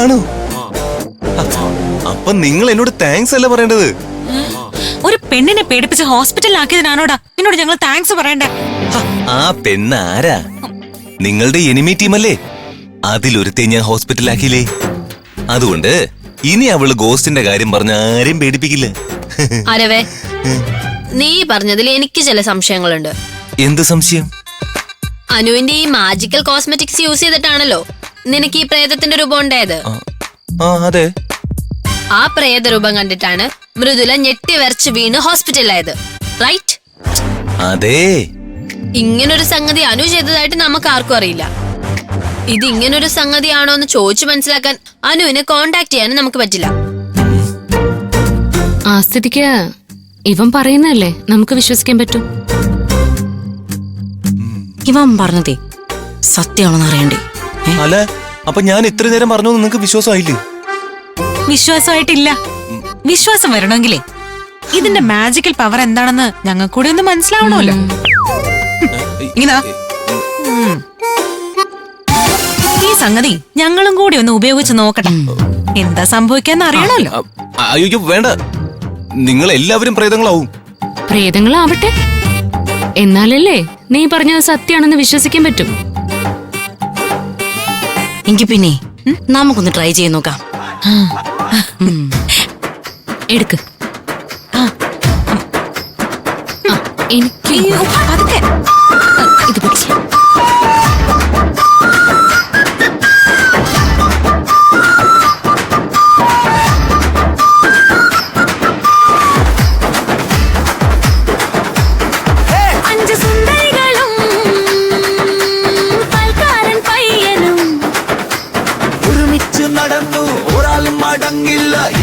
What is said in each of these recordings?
ആണോ? അപ്പൊ നിങ്ങൾ എന്നോട് താങ്ക്സ് അല്ല പറയേണ്ടത്. ഒരു പെണ്ണിനെ പേടിപ്പിച്ച് ഹോസ്പിറ്റലിലാക്കിയതിനാണോടാ എന്നോട് ഞങ്ങൾ താങ്ക്സ് പറയണ്ടേ? ആ പെണ്ണ് ആരാ? നിങ്ങളുടെ എനിമി ടീമല്ലേ? അതിലൊരുത്തെ ഞാൻ ഹോസ്പിറ്റലാക്കിയില്ലേ. അതുകൊണ്ട് ഇനി അവള് ഗോസ്റ്റിന്റെ കാര്യം പറഞ്ഞ ആരെയും പേടിപ്പിക്കില്ല. അരവേ, നീ പറഞ്ഞതിൽ എനിക്ക് ചില സംശയങ്ങളുണ്ട്. എന്ത് സംശയം? അനുവിന്റെ ഈ മാജിക്കൽ കോസ്മെറ്റിക്സ് യൂസ് ചെയ്തിട്ടാണല്ലോ നിനക്ക് ഈ പ്രേതത്തിന്റെ രൂപം ഉണ്ടായത്. അതെ. ആ പ്രേത രൂപം കണ്ടിട്ടാണ് മൃദുല ഞെട്ടി വരച്ച് വീണ് ഹോസ്പിറ്റലിലായത്, റൈറ്റ്? അതെ. ഇങ്ങനൊരു സംഗതി അനു ചെയ്തതായിട്ട് നമുക്ക് ആർക്കും അറിയില്ല. ഇത് ഇങ്ങനൊരു സംഗതിയാണോ എന്ന് ചോദിച്ചു മനസ്സിലാക്കാൻ അനുവിനെ കോണ്ടാക്ട് ചെയ്യാനും നമുക്ക് പറ്റില്ല. ആ സ്ഥിതിക്ക് ഇവൻ പറയുന്നല്ലേ നമുക്ക് വിശ്വസിക്കാൻ പറ്റും. ഇവൻ പറഞ്ഞതേ സത്യമാണെന്ന് അറിയണ്ടേ? അല്ല, അപ്പൊ ഞാൻ ഇത്ര നേരം പറഞ്ഞു നിങ്ങക്ക് വിശ്വാസമായില്ലേ? വിശ്വാസമായിട്ടില്ല. വിശ്വാസം വരണമെങ്കിലേ ഇതിന്റെ മാജിക്കൽ പവർ എന്താണെന്ന് ഞങ്ങൾക്ക് കൂടി ഒന്ന് മനസ്സിലാവണമല്ലോ. ഈ സംഗതി ഞങ്ങളും കൂടി ഒന്ന് ഉപയോഗിച്ച് നോക്കട്ടെ, എന്താ സംഭവിക്കാന്ന് അറിയണമല്ലോ. അയ്യോ വേണ്ട, നിങ്ങൾ എല്ലാവരും പ്രേതങ്ങളാവും. പ്രേതങ്ങളാവട്ടെ, എന്നാലല്ലേ നീ പറഞ്ഞത് സത്യമാണെന്ന് വിശ്വസിക്കാൻ പറ്റും. എങ്കിൽ പിന്നെ നമുക്കൊന്ന് ട്രൈ ചെയ്ത് നോക്കാം. എടുക്ക്. എനിക്ക് ഇത് പിടിച്ചു.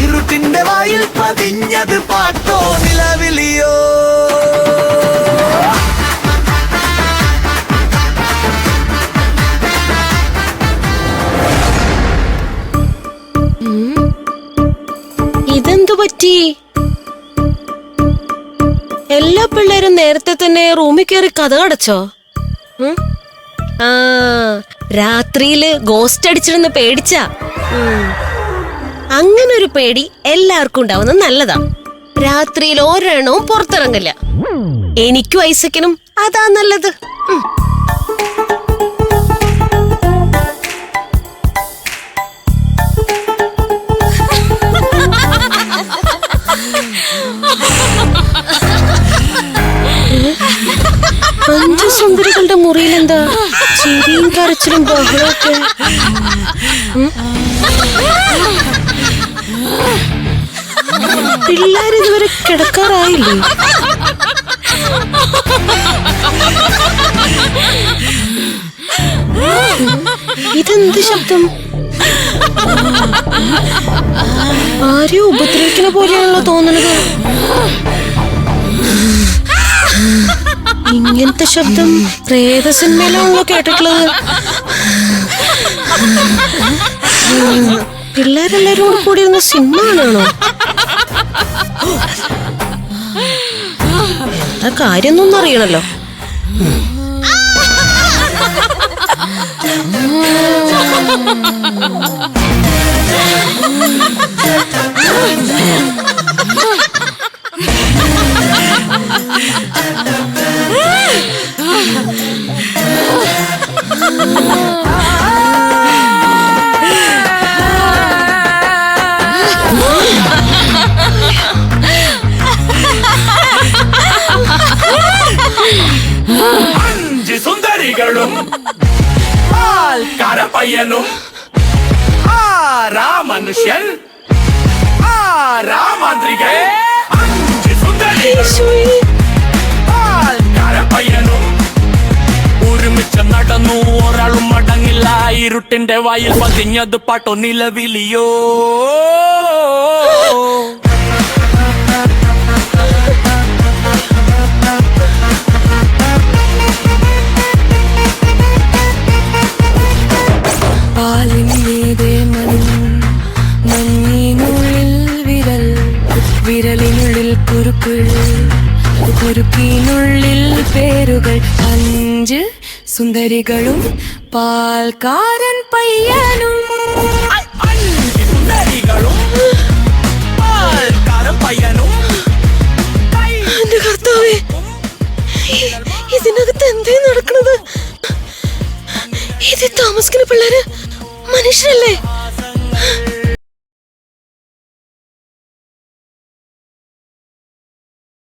ഇരുട്ടിന്റെ വായിൽ പതിഞ്ഞത് പാട്ടോ നിലവിളിയോ. ഇതെന്തു പറ്റി? എല്ലാ പിള്ളേരും നേരത്തെ തന്നെ റൂമിൽ കയറി കഥ അടച്ചോ? രാത്രിയില് ഗോസ്റ്റ് അടിച്ചിരുന്ന് പേടിച്ചാ. അങ്ങനൊരു പേടി എല്ലാവർക്കും ഉണ്ടാവുന്നത് നല്ലതാ. രാത്രിയിൽ ഒരെണ്ണവും പുറത്തിറങ്ങില്ല. എനിക്കും ഐസക്കിനും അതാ നല്ലത്. അഞ്ചു സുന്ദരികളുടെ മുറിയിലെന്താ ചിരിയും കരച്ചിലും ബഹളമൊക്കെ? പിള്ളേരിതുവരെ കിടക്കാറായില്ലേ? ഇതെന്ത് ശബ്ദം? ആരെയോ ഉപദ്രവിക്കുന്ന പോലെയാണല്ലോ തോന്നുന്നത്. ഇങ്ങനത്തെ ശബ്ദം പ്രേത സിനിമയിലാണല്ലോ കേട്ടിട്ടുള്ളത്. പിള്ളേരെല്ലാരും കൂടി ഇരുന്ന സിനിമ ആണോ? എന്താ കാര്യമൊന്നും അറിയണല്ലോ. അഞ്ച് സുന്ദരികളും പയ്യനും ആരാ മനുഷ്യൻ ആരാ മാന്ത്രിക. അഞ്ച് സുന്ദരികളും പയ്യനും ഒരുമിച്ച് നടന്നു, ഒരാളും മടങ്ങില്ല. ഇരുട്ടിന്റെ വായിൽ പതിഞ്ഞത് പാട്ടോ നിലവിളിയോ. വിരലിനുള്ളിൽ കുരുക്കിനുള്ളിൽ പേരുകൾ. അഞ്ച് സുന്ദരികളും പാൽക്കാരൻ പയ്യനും. പ്രശ്നല്ലേ?